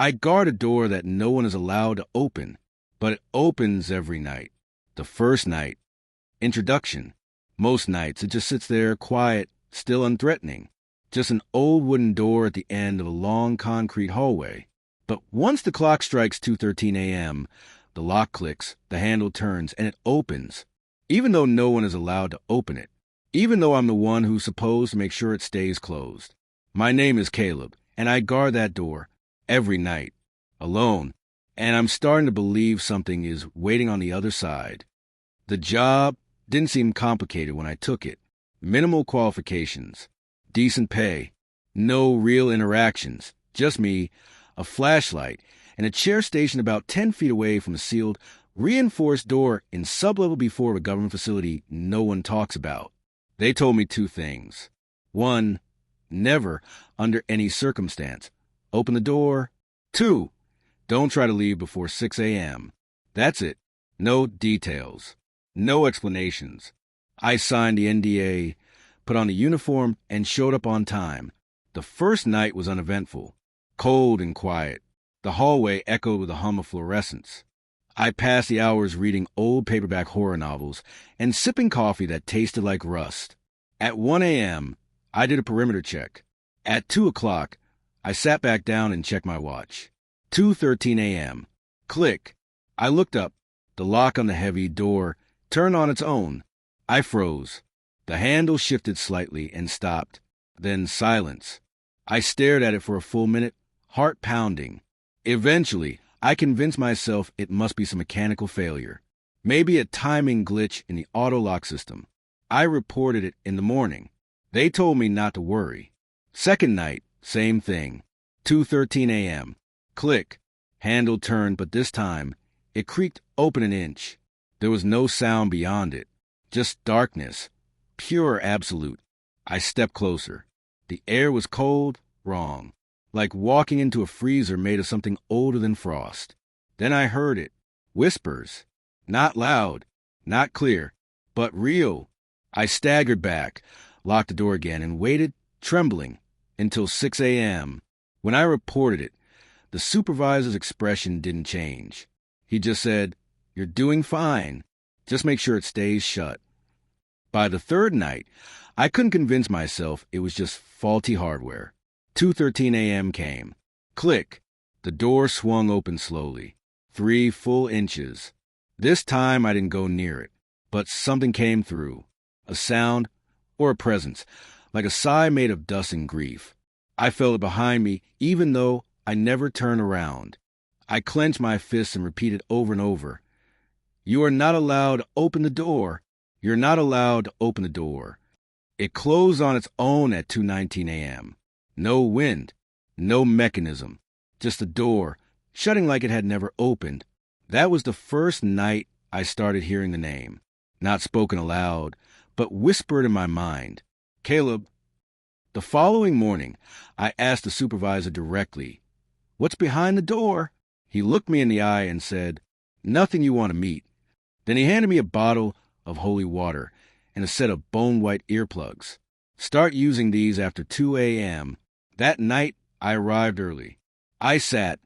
I guard a door that no one is allowed to open, but it opens every night. The first night, introduction. Most nights, it just sits there, quiet, still unthreatening. Just an old wooden door at the end of a long concrete hallway. But once the clock strikes 2:13 a.m., the lock clicks, the handle turns, and it opens, even though no one is allowed to open it, even though I'm the one who's supposed to make sure it stays closed. My name is Caleb, and I guard that door every night, alone, and I'm starting to believe something is waiting on the other side. The job didn't seem complicated when I took it. Minimal qualifications, decent pay, no real interactions, just me, a flashlight, and a chair stationed about 10 feet away from a sealed, reinforced door in sublevel B4 of a government facility no one talks about. They told me two things. One, never, under any circumstance, open the door. Two, don't try to leave before 6 a.m. That's it. No details. No explanations. I signed the NDA, put on the uniform, and showed up on time. The first night was uneventful, cold and quiet. The hallway echoed with the hum of fluorescents. I passed the hours reading old paperback horror novels and sipping coffee that tasted like rust. At 1 a.m., I did a perimeter check. At 2 o'clock, I sat back down and checked my watch. 2:13 a.m. Click. I looked up. The lock on the heavy door turned on its own. I froze. The handle shifted slightly and stopped. Then silence. I stared at it for a full minute, heart pounding. Eventually, I convinced myself it must be some mechanical failure. Maybe a timing glitch in the auto lock system. I reported it in the morning. They told me not to worry. Second night, same thing. 2:13 a.m. Click. Handle turned, but this time, it creaked open an inch. There was no sound beyond it. Just darkness. Pure absolute. I stepped closer. The air was cold, wrong. Like walking into a freezer made of something older than frost. Then I heard it. Whispers. Not loud, not clear, but real. I staggered back, locked the door again, and waited, trembling, until 6 a.m. When I reported it, the supervisor's expression didn't change. He just said, "You're doing fine. Just make sure it stays shut." By the third night, I couldn't convince myself it was just faulty hardware. 2:13 a.m. came. Click. The door swung open slowly. 3 full inches. This time I didn't go near it, but something came through. A sound, or a presence, like a sigh made of dust and grief. I felt it behind me, even though I never turned around. I clenched my fists and repeated over and over, "You are not allowed to open the door. You're not allowed to open the door." It closed on its own at 2:19 a.m. No wind, no mechanism, just a door, shutting like it had never opened. That was the first night I started hearing the name, not spoken aloud, but whispered in my mind. Caleb. The following morning, I asked the supervisor directly, "What's behind the door?" He looked me in the eye and said, "Nothing you want to meet." Then he handed me a bottle of holy water and a set of bone-white earplugs. Start using these after 2 a.m. That night, I arrived early. I sat,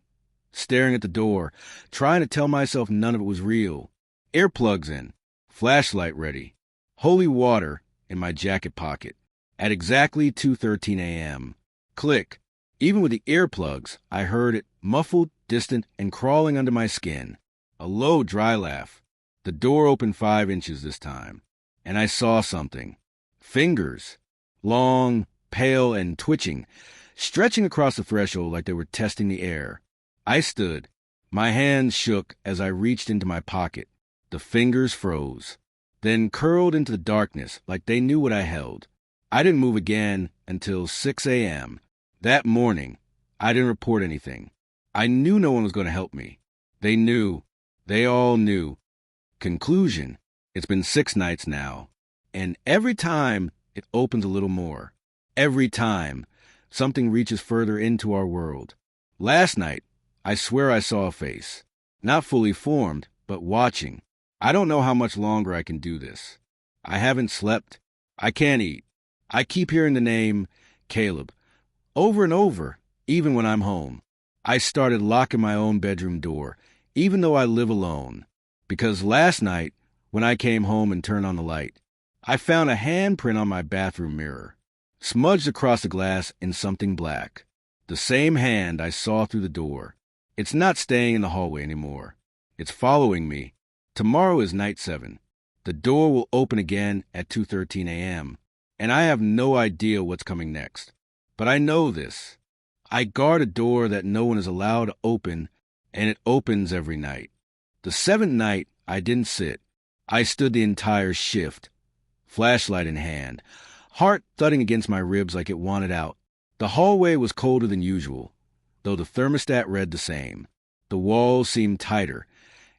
staring at the door, trying to tell myself none of it was real. Earplugs in, flashlight ready, holy water in my jacket pocket. At exactly 2:13 a.m. Click. Even with the earplugs, I heard it, muffled, distant, and crawling under my skin. A low, dry laugh. The door opened 5 inches this time, and I saw something. Fingers. Long, pale, and twitching, stretching across the threshold like they were testing the air. I stood. My hands shook as I reached into my pocket. The fingers froze, then curled into the darkness like they knew what I held. I didn't move again until 6 a.m. That morning, I didn't report anything. I knew no one was going to help me. They knew. They all knew. Conclusion, it's been 6 nights now, and every time it opens a little more. Every time, something reaches further into our world. Last night, I swear I saw a face. Not fully formed, but watching. I don't know how much longer I can do this. I haven't slept. I can't eat. I keep hearing the name Caleb over and over, even when I'm home. I started locking my own bedroom door, even though I live alone, because last night, when I came home and turned on the light, I found a handprint on my bathroom mirror, smudged across the glass in something black. The same hand I saw through the door. It's not staying in the hallway anymore. It's following me. Tomorrow is night 7. The door will open again at 2:13 a.m., and I have no idea what's coming next. But I know this. I guard a door that no one is allowed to open, and it opens every night. The 7th night, I didn't sit. I stood the entire shift, flashlight in hand, heart thudding against my ribs like it wanted out. The hallway was colder than usual, though the thermostat read the same. The walls seemed tighter,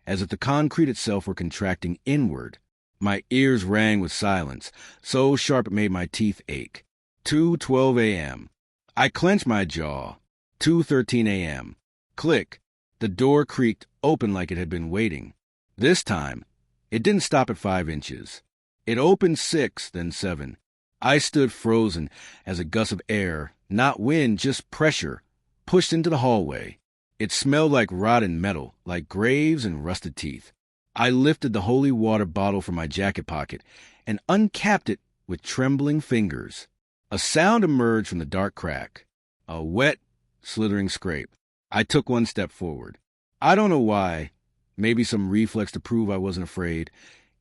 as if the concrete itself were contracting inward. My ears rang with silence, so sharp it made my teeth ache. 2:12 a.m. I clenched my jaw. 2:13 a.m. Click. The door creaked open like it had been waiting. This time, it didn't stop at 5 inches. It opened 6, then 7. I stood frozen as a gust of air, not wind, just pressure, pushed into the hallway. It smelled like rotten metal, like graves and rusted teeth. I lifted the holy water bottle from my jacket pocket and uncapped it with trembling fingers. A sound emerged from the dark crack. A wet, slithering scrape. I took one step forward. I don't know why. Maybe some reflex to prove I wasn't afraid,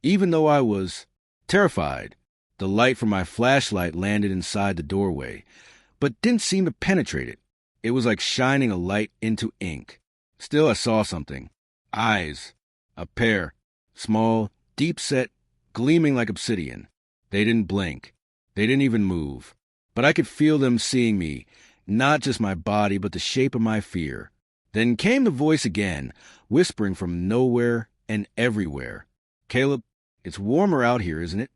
even though I was terrified. The light from my flashlight landed inside the doorway, but didn't seem to penetrate it. It was like shining a light into ink. Still, I saw something. Eyes. A pair. Small, deep-set, gleaming like obsidian. They didn't blink. They didn't even move. But I could feel them seeing me, not just my body, but the shape of my fear. Then came the voice again, whispering from nowhere and everywhere. "Caleb, it's warmer out here, isn't it?"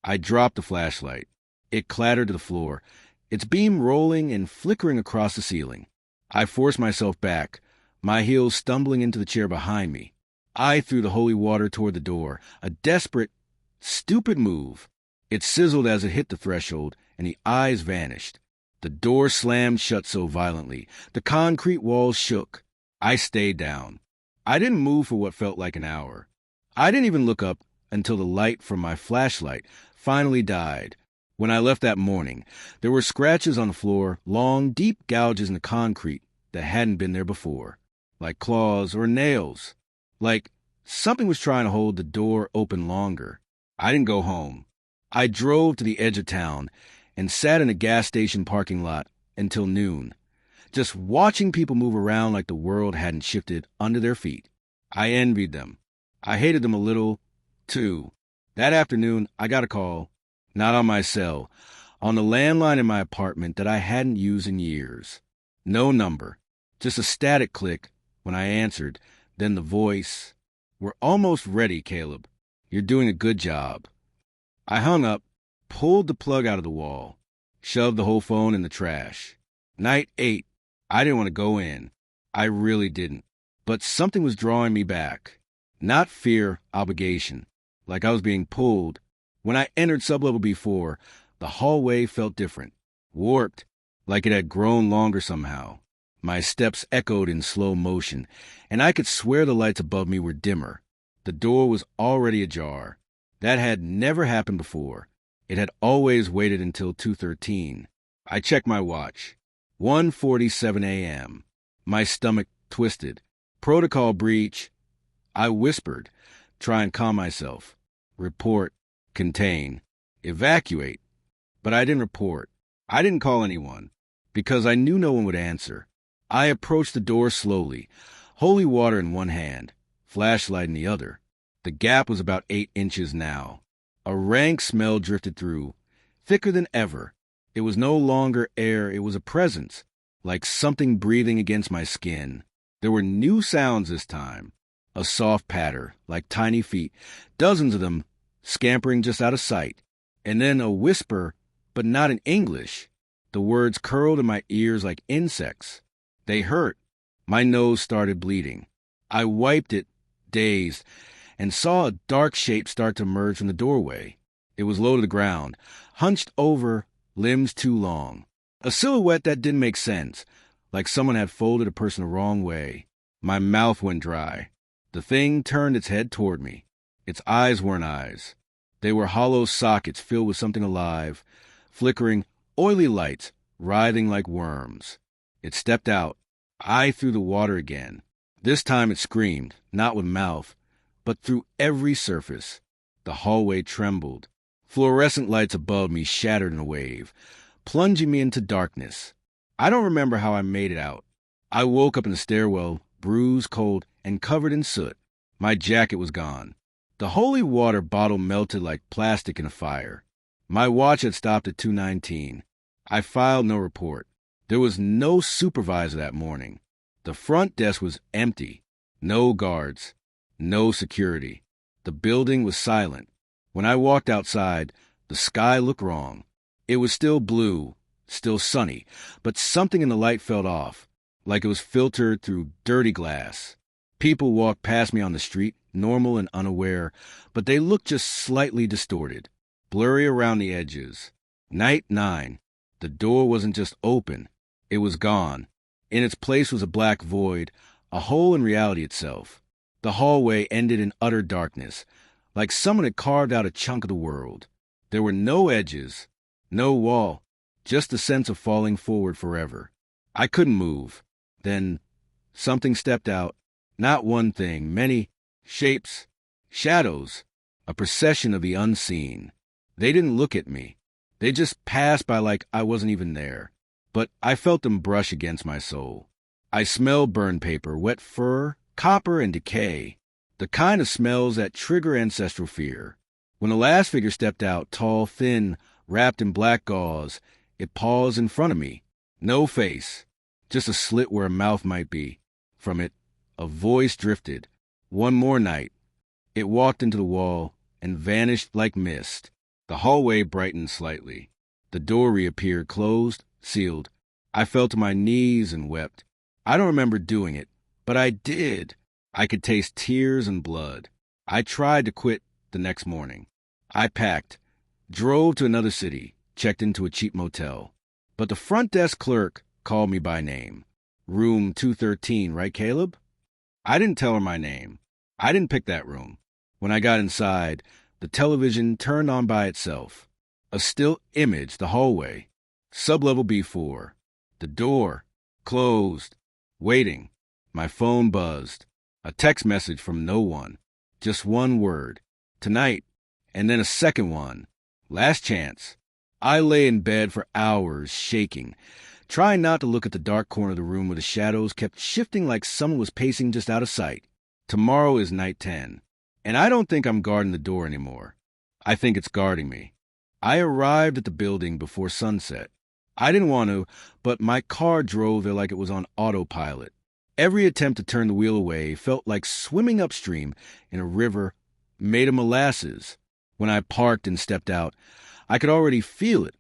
I dropped the flashlight. It clattered to the floor, its beam rolling and flickering across the ceiling. I forced myself back, my heels stumbling into the chair behind me. I threw the holy water toward the door, a desperate, stupid move. It sizzled as it hit the threshold, and the eyes vanished. The door slammed shut so violently, the concrete walls shook. I stayed down. I didn't move for what felt like an hour. I didn't even look up until the light from my flashlight finally died. When I left that morning, there were scratches on the floor, long, deep gouges in the concrete that hadn't been there before, like claws or nails, like something was trying to hold the door open longer. I didn't go home. I drove to the edge of town and sat in a gas station parking lot until noon, just watching people move around like the world hadn't shifted under their feet. I envied them. I hated them a little, too. That afternoon, I got a call, not on my cell, on the landline in my apartment that I hadn't used in years. No number, just a static click when I answered, then the voice, "We're almost ready, Caleb. You're doing a good job." I hung up, pulled the plug out of the wall, shoved the whole phone in the trash. Night 8. I didn't want to go in. I really didn't. But something was drawing me back. Not fear, obligation, like I was being pulled. When I entered sublevel B4, the hallway felt different, warped, like it had grown longer somehow. My steps echoed in slow motion, and I could swear the lights above me were dimmer. The door was already ajar. That had never happened before. It had always waited until 2:13. I checked my watch. 1:47 a.m. My stomach twisted. Protocol breach. I whispered, try and calm myself. Report. Contain. Evacuate. But I didn't report. I didn't call anyone, because I knew no one would answer. I approached the door slowly, holy water in one hand, flashlight in the other. The gap was about 8 inches now. A rank smell drifted through, thicker than ever. It was no longer air, it was a presence, like something breathing against my skin. There were new sounds this time. A soft patter, like tiny feet, dozens of them scampering just out of sight. And then a whisper, but not in English. The words curled in my ears like insects. They hurt. My nose started bleeding. I wiped it, dazed, and saw a dark shape start to emerge from the doorway. It was low to the ground, hunched over, limbs too long. A silhouette that didn't make sense. like someone had folded a person the wrong way. My mouth went dry. The thing turned its head toward me. Its eyes weren't eyes. They were hollow sockets filled with something alive, flickering, oily lights, writhing like worms. It stepped out, eye through the water again. This time it screamed, not with mouth, but through every surface. The hallway trembled. Fluorescent lights above me shattered in a wave, plunging me into darkness. I don't remember how I made it out. I woke up in the stairwell, bruised, cold, and covered in soot. My jacket was gone. The holy water bottle melted like plastic in a fire. My watch had stopped at 2:19. I filed no report. There was no supervisor that morning. The front desk was empty. No guards. No security. The building was silent. When I walked outside, the sky looked wrong. It was still blue, still sunny, but something in the light felt off, like it was filtered through dirty glass. People walked past me on the street, normal and unaware, but they looked just slightly distorted, blurry around the edges. Night 9. The door wasn't just open. It was gone. In its place was a black void, a hole in reality itself. The hallway ended in utter darkness, like someone had carved out a chunk of the world. There were no edges, no wall, just the sense of falling forward forever. I couldn't move. Then something stepped out. Not one thing, many shapes, shadows, a procession of the unseen. They didn't look at me. They just passed by like I wasn't even there. But I felt them brush against my soul. I smelled burned paper, wet fur, copper, and decay. The kind of smells that trigger ancestral fear. When the last figure stepped out, tall, thin, wrapped in black gauze, it paused in front of me. No face, just a slit where a mouth might be. From it, a voice drifted. One more night. It walked into the wall and vanished like mist. The hallway brightened slightly. The door reappeared, closed, sealed. I fell to my knees and wept. I don't remember doing it, but I did. I could taste tears and blood. I tried to quit the next morning. I packed, drove to another city, checked into a cheap motel. But the front desk clerk called me by name. Room 213, right, Caleb? I didn't tell her my name. I didn't pick that room. When I got inside, the television turned on by itself. A still image, the hallway. Sublevel B4. The door. Closed. Waiting. My phone buzzed. A text message from no one. Just one word. Tonight. And then a second one. Last chance. I lay in bed for hours, shaking, trying not to look at the dark corner of the room where the shadows kept shifting like someone was pacing just out of sight. Tomorrow is night 10. And I don't think I'm guarding the door anymore. I think it's guarding me. I arrived at the building before sunset. I didn't want to, but my car drove there like it was on autopilot. Every attempt to turn the wheel away felt like swimming upstream in a river made of molasses. When I parked and stepped out, I could already feel it,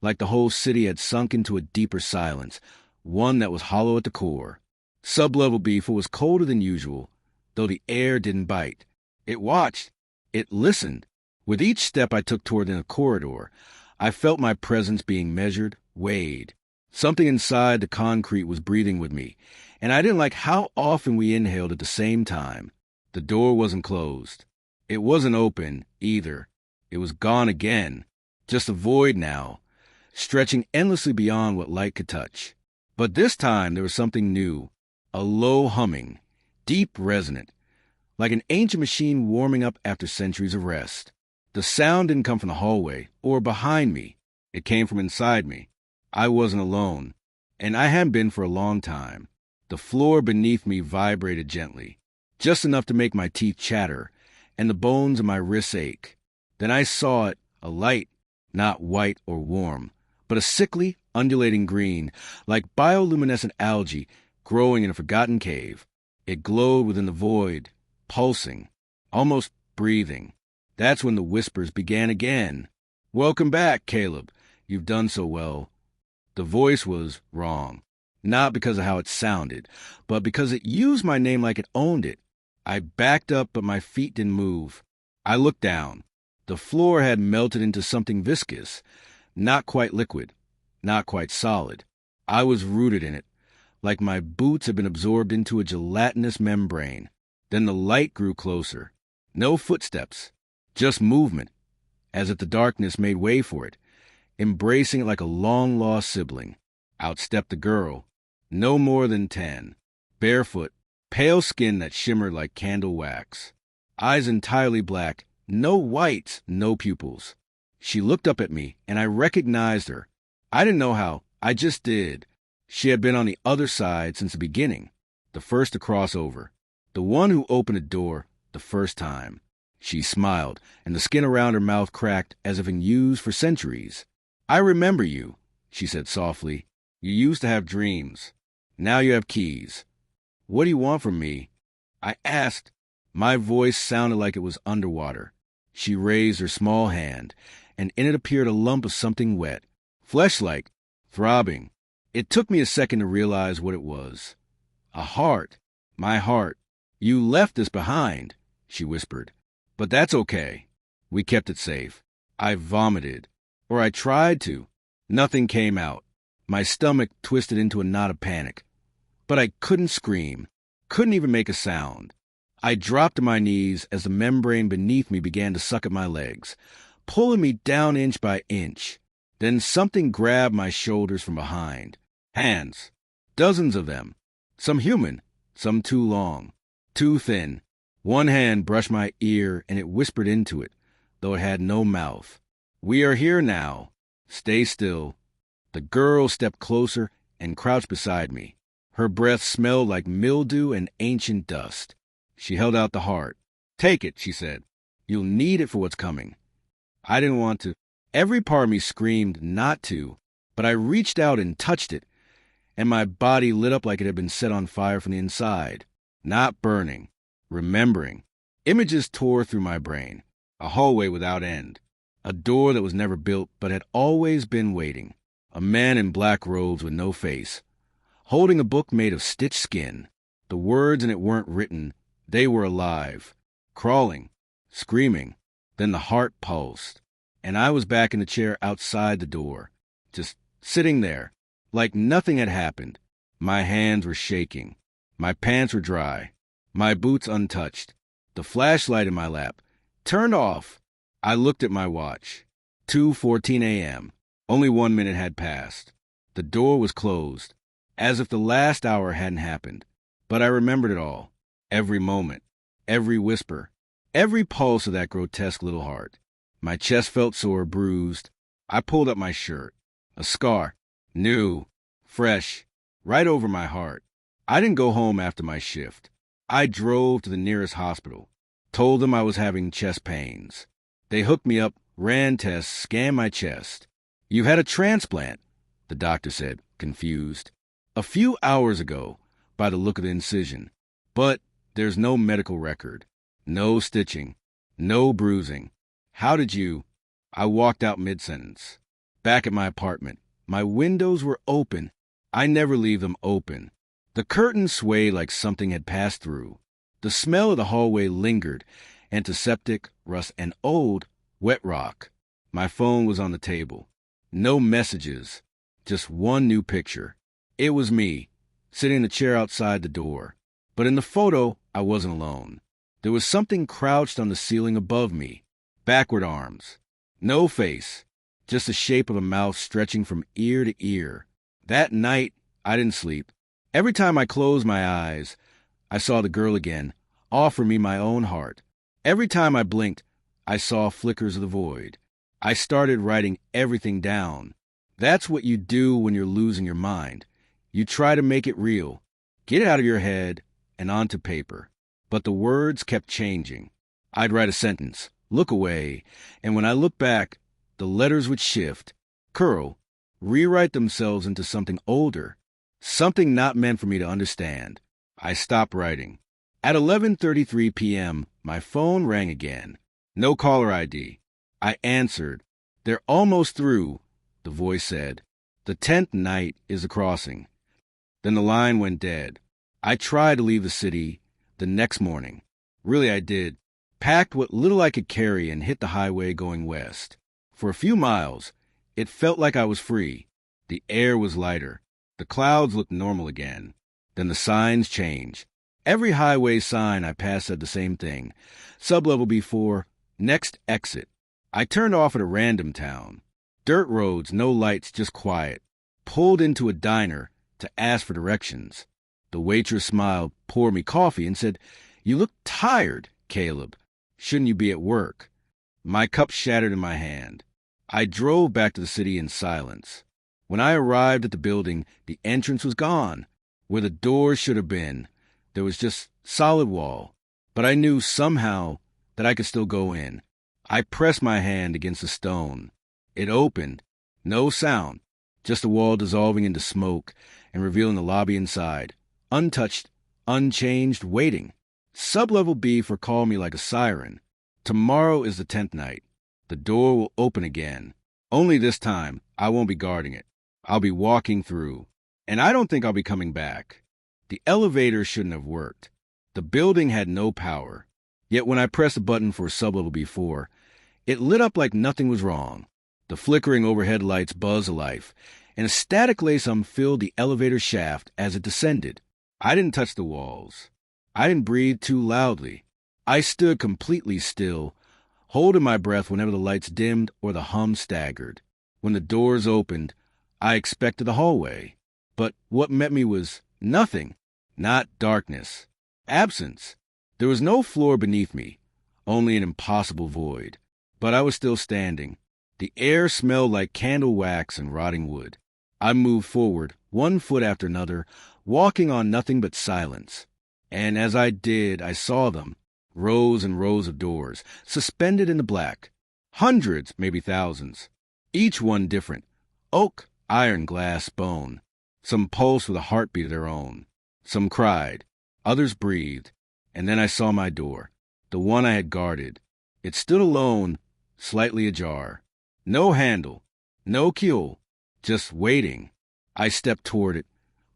like the whole city had sunk into a deeper silence, one that was hollow at the core. Sublevel B4 was colder than usual, though the air didn't bite. It watched. It listened. With each step I took toward the corridor, I felt my presence being measured, weighed. Something inside the concrete was breathing with me, and I didn't like how often we inhaled at the same time. The door wasn't closed. It wasn't open, either. It was gone again. Just a void now, stretching endlessly beyond what light could touch. But this time there was something new, a low humming, deep resonant, like an ancient machine warming up after centuries of rest. The sound didn't come from the hallway or behind me. It came from inside me. I wasn't alone, and I hadn't been for a long time. The floor beneath me vibrated gently, just enough to make my teeth chatter and the bones of my wrists ache. Then I saw it, a light, not white or warm, but a sickly, undulating green, like bioluminescent algae growing in a forgotten cave. It glowed within the void, pulsing, almost breathing. That's when the whispers began again. "Welcome back, Caleb. You've done so well." The voice was wrong, not because of how it sounded, but because it used my name like it owned it. I backed up, but my feet didn't move. I looked down. The floor had melted into something viscous, not quite liquid, not quite solid. I was rooted in it, like my boots had been absorbed into a gelatinous membrane. Then the light grew closer. No footsteps, just movement, as if the darkness made way for it, embracing it like a long-lost sibling. Out stepped the girl, no more than 10, barefoot, pale skin that shimmered like candle wax, eyes entirely black, no whites, no pupils. She looked up at me, and I recognized her. I didn't know how, I just did. She had been on the other side since the beginning, the first to cross over, the one who opened a door the first time. She smiled, and the skin around her mouth cracked as if in use for centuries. "I remember you," she said softly. "You used to have dreams. Now you have keys. What do you want from me?" I asked. My voice sounded like it was underwater. She raised her small hand, and in it appeared a lump of something wet, flesh-like, throbbing. It took me a second to realize what it was. A heart. My heart. "You left this behind," she whispered. "But that's okay. We kept it safe." I vomited. Or I tried to. Nothing came out. My stomach twisted into a knot of panic. But I couldn't scream. Couldn't even make a sound. I dropped to my knees as the membrane beneath me began to suck at my legs, pulling me down inch by inch. Then something grabbed my shoulders from behind. Hands. Dozens of them. Some human. Some too long. Too thin. One hand brushed my ear and it whispered into it, though it had no mouth. "We are here now. Stay still." The girl stepped closer and crouched beside me. Her breath smelled like mildew and ancient dust. She held out the heart. "Take it," she said. "You'll need it for what's coming." I didn't want to. Every part of me screamed not to, but I reached out and touched it, and my body lit up like it had been set on fire from the inside. Not burning. Remembering. Images tore through my brain. A hallway without end. A door that was never built but had always been waiting. A man in black robes with no face, holding a book made of stitched skin. The words in it weren't written. They were alive. Crawling. Screaming. Then the heart pulsed. And I was back in the chair outside the door. Just sitting there. Like nothing had happened. My hands were shaking. My pants were dry. My boots untouched. The flashlight in my lap. Turned off. I looked at my watch. 2:14 a.m. Only 1 minute had passed. The door was closed, as if the last hour hadn't happened. But I remembered it all. Every moment. Every whisper. Every pulse of that grotesque little heart. My chest felt sore, bruised. I pulled up my shirt. A scar. New. Fresh. Right over my heart. I didn't go home after my shift. I drove to the nearest hospital. Told them I was having chest pains. They hooked me up, ran tests, scanned my chest. "You've had a transplant," the doctor said, confused. "A few hours ago, by the look of the incision. But there's no medical record. No stitching. No bruising. How did you—" I walked out mid-sentence. Back at my apartment. My windows were open. I never leave them open. The curtains swayed like something had passed through. The smell of the hallway lingered, antiseptic, rust, and old, wet rock. My phone was on the table. No messages. Just one new picture. It was me, sitting in the chair outside the door. But in the photo, I wasn't alone. There was something crouched on the ceiling above me. Backward arms. No face. Just the shape of a mouth stretching from ear to ear. That night, I didn't sleep. Every time I closed my eyes, I saw the girl again, offer me my own heart. Every time I blinked, I saw flickers of the void. I started writing everything down. That's what you do when you're losing your mind. You try to make it real. Get it out of your head and onto paper. But the words kept changing. I'd write a sentence, look away, and when I looked back, the letters would shift, curl, rewrite themselves into something older, something not meant for me to understand. I stopped writing. At 11:33 p.m., my phone rang again. No caller ID. I answered. "They're almost through," the voice said. "The 10th night is the crossing." Then the line went dead. I tried to leave the city the next morning. Really, I did. Packed what little I could carry and hit the highway going west. For a few miles, it felt like I was free. The air was lighter. The clouds looked normal again. Then the signs changed. Every highway sign I passed said the same thing. Sublevel B4, next exit. I turned off at a random town. Dirt roads, no lights, just quiet. Pulled into a diner to ask for directions. The waitress smiled, poured me coffee, and said, "You look tired, Caleb. Shouldn't you be at work?" My cup shattered in my hand. I drove back to the city in silence. When I arrived at the building, the entrance was gone. Where the doors should have been, there was just solid wall. But I knew somehow that I could still go in. I pressed my hand against the stone. It opened. No sound. Just the wall dissolving into smoke and revealing the lobby inside. Untouched, unchanged, waiting. Sublevel B for call me like a siren. Tomorrow is the 10th night. The door will open again. Only this time, I won't be guarding it. I'll be walking through. And I don't think I'll be coming back. The elevator shouldn't have worked. The building had no power. Yet when I pressed the button for Sublevel B4, it lit up like nothing was wrong. The flickering overhead lights buzzed alive, and a static lace filled the elevator shaft as it descended. I didn't touch the walls. I didn't breathe too loudly. I stood completely still, holding my breath whenever the lights dimmed or the hum staggered. When the doors opened, I expected the hallway. But what met me was nothing. Not darkness. Absence. There was no floor beneath me, only an impossible void. But I was still standing. The air smelled like candle wax and rotting wood. I moved forward, one foot after another, walking on nothing but silence. And as I did, I saw them, rows and rows of doors, suspended in the black. Hundreds, maybe thousands. Each one different. Oak, iron, glass, bone. Some pulsed with a heartbeat of their own. Some cried. Others breathed. And then I saw my door, the one I had guarded. It stood alone, slightly ajar. No handle, no keel, just waiting. I stepped toward it,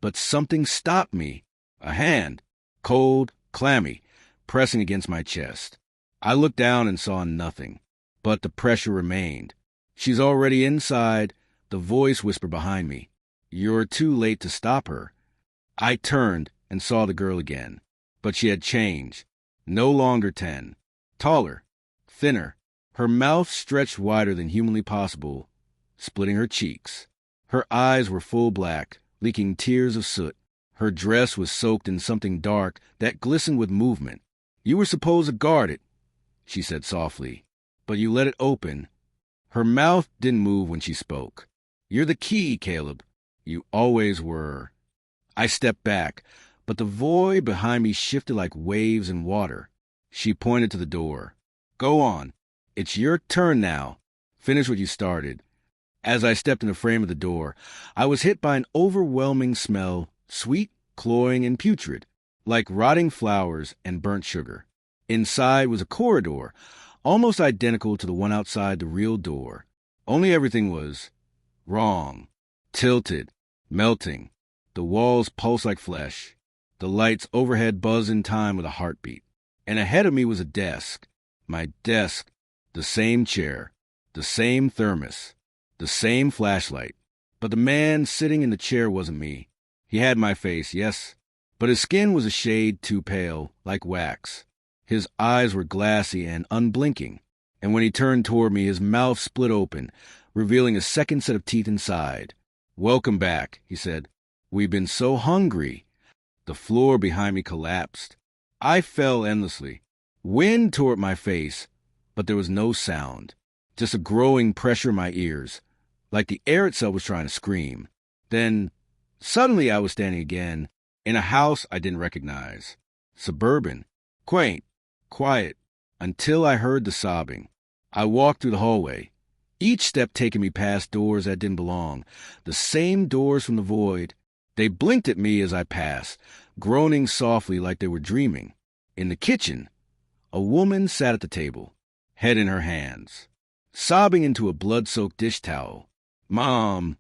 but something stopped me. A hand, cold, clammy, pressing against my chest. I looked down and saw nothing, but the pressure remained. "She's already inside," the voice whispered behind me. "You're too late to stop her." I turned and saw the girl again, but she had changed. No longer 10. Taller, thinner. Her mouth stretched wider than humanly possible, splitting her cheeks. Her eyes were full black, leaking tears of soot. Her dress was soaked in something dark that glistened with movement. "You were supposed to guard it," she said softly, "but you let it open." Her mouth didn't move when she spoke. "You're the key, Caleb. You always were." I stepped back, but the void behind me shifted like waves in water. She pointed to the door. "Go on. It's your turn now. Finish what you started." As I stepped in the frame of the door, I was hit by an overwhelming smell, sweet, cloying, and putrid, like rotting flowers and burnt sugar. Inside was a corridor, almost identical to the one outside the real door. Only everything was wrong, tilted, melting. The walls pulsed like flesh. The lights overhead buzzed in time with a heartbeat. And ahead of me was a desk. My desk, the same chair, the same thermos, the same flashlight. But the man sitting in the chair wasn't me. He had my face, yes, but his skin was a shade too pale, like wax. His eyes were glassy and unblinking, and when he turned toward me, his mouth split open, revealing a second set of teeth inside. "Welcome back," he said. "We've been so hungry." The floor behind me collapsed. I fell endlessly. Wind tore at my face, but there was no sound, just a growing pressure in my ears, like the air itself was trying to scream. Then, suddenly I was standing again, in a house I didn't recognize. Suburban, quaint, quiet, until I heard the sobbing. I walked through the hallway, each step taking me past doors that didn't belong, the same doors from the void. They blinked at me as I passed, groaning softly like they were dreaming. In the kitchen, a woman sat at the table, head in her hands, sobbing into a blood-soaked dish towel. "Mom,"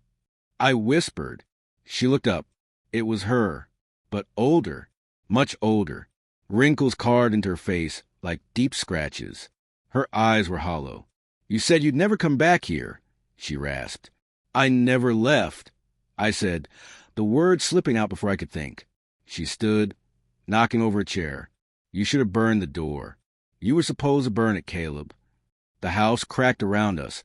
I whispered. She looked up. It was her, but older, much older, wrinkles carved into her face like deep scratches. Her eyes were hollow. "You said you'd never come back here," she rasped. "I never left," I said, the words slipping out before I could think. She stood, knocking over a chair. You should have burned the door. You were supposed to burn it, Caleb. The house cracked around us,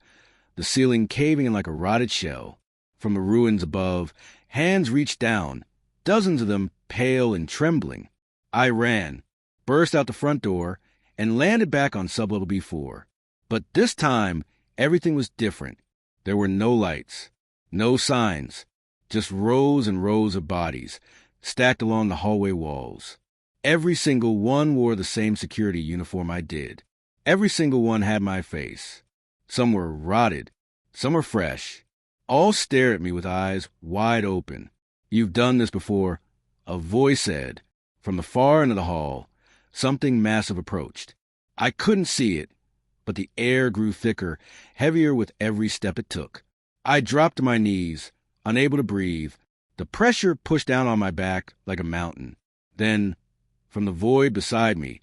the ceiling caving in like a rotted shell. From the ruins above, hands reached down, dozens of them pale and trembling. I ran, burst out the front door, and landed back on sublevel B4. But this time, everything was different. There were no lights, no signs, just rows and rows of bodies, stacked along the hallway walls. Every single one wore the same security uniform I did. Every single one had my face. Some were rotted, some were fresh. All stared at me with eyes wide open. You've done this before, a voice said. From the far end of the hall, something massive approached. I couldn't see it, but the air grew thicker, heavier with every step it took. I dropped to my knees, unable to breathe. The pressure pushed down on my back like a mountain. Then, from the void beside me,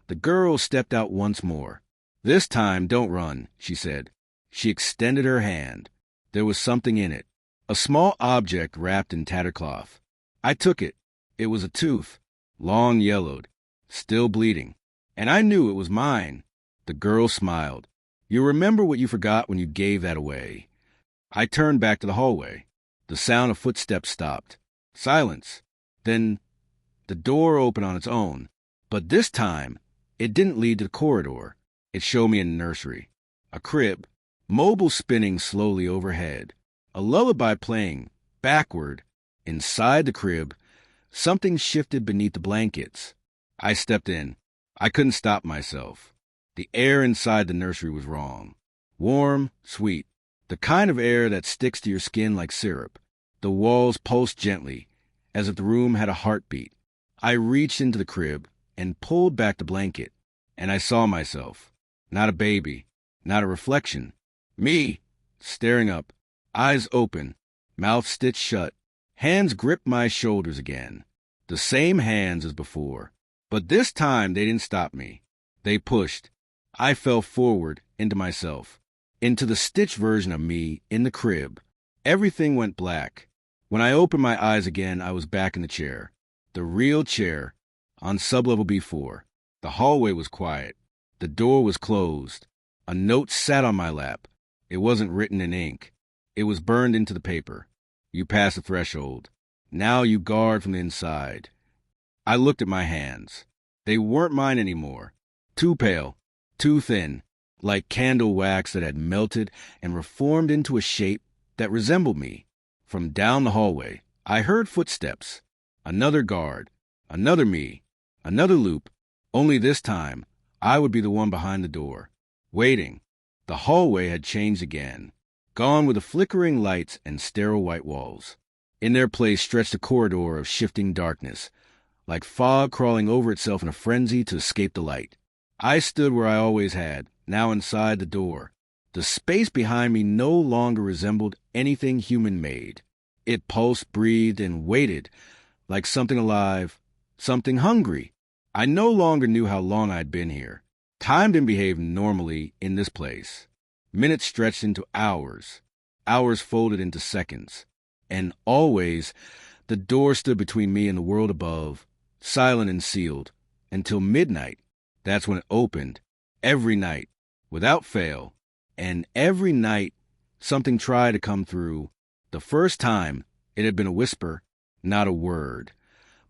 the girl stepped out once more. This time, don't run, she said. She extended her hand. There was something in it, a small object wrapped in tattered cloth. I took it. It was a tooth, long yellowed, still bleeding. And I knew it was mine. The girl smiled. You remember what you forgot when you gave that away. I turned back to the hallway. The sound of footsteps stopped. Silence. Then the door opened on its own. But this time, it didn't lead to the corridor. It showed me a nursery. A crib, mobile spinning slowly overhead. A lullaby playing, backward. Inside the crib, something shifted beneath the blankets. I stepped in. I couldn't stop myself. The air inside the nursery was wrong. Warm, sweet. The kind of air that sticks to your skin like syrup. The walls pulsed gently, as if the room had a heartbeat. I reached into the crib and pulled back the blanket, and I saw myself. Not a baby, not a reflection. Me, staring up, eyes open, mouth stitched shut. Hands gripped my shoulders again. The same hands as before. But this time they didn't stop me. They pushed. I fell forward into myself, into the stitched version of me in the crib. Everything went black. When I opened my eyes again, I was back in the chair. The real chair, on sublevel B4. The hallway was quiet. The door was closed. A note sat on my lap. It wasn't written in ink. It was burned into the paper. You pass the threshold. Now you guard from the inside. I looked at my hands. They weren't mine anymore. Too pale, too thin, like candle wax that had melted and reformed into a shape that resembled me. From down the hallway, I heard footsteps. Another guard, another me, another loop. Only this time, I would be the one behind the door, waiting. The hallway had changed again, gone with the flickering lights and sterile white walls. In their place stretched a corridor of shifting darkness, like fog crawling over itself in a frenzy to escape the light. I stood where I always had, now inside the door. The space behind me no longer resembled anything human-made. It pulsed, breathed, and waited, like something alive, something hungry. I no longer knew how long I'd been here. Time didn't behave normally in this place. Minutes stretched into hours. Hours folded into seconds. And always, the door stood between me and the world above, silent and sealed, until midnight. That's when it opened. Every night, without fail. And every night, something tried to come through. The first time, it had been a whisper, not a word,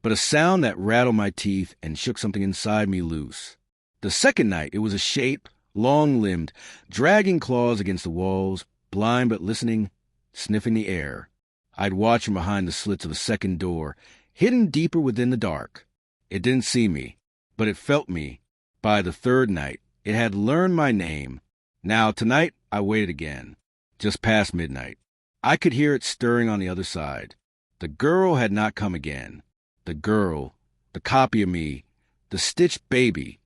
but a sound that rattled my teeth and shook something inside me loose. The second night, it was a shape, long-limbed, dragging claws against the walls, blind but listening, sniffing the air. I'd watch from behind the slits of a second door, hidden deeper within the dark. It didn't see me, but it felt me. By the third night, it had learned my name. Now, tonight, I waited again, just past midnight. I could hear it stirring on the other side. The girl had not come again. The girl, the copy of me, the stitched baby,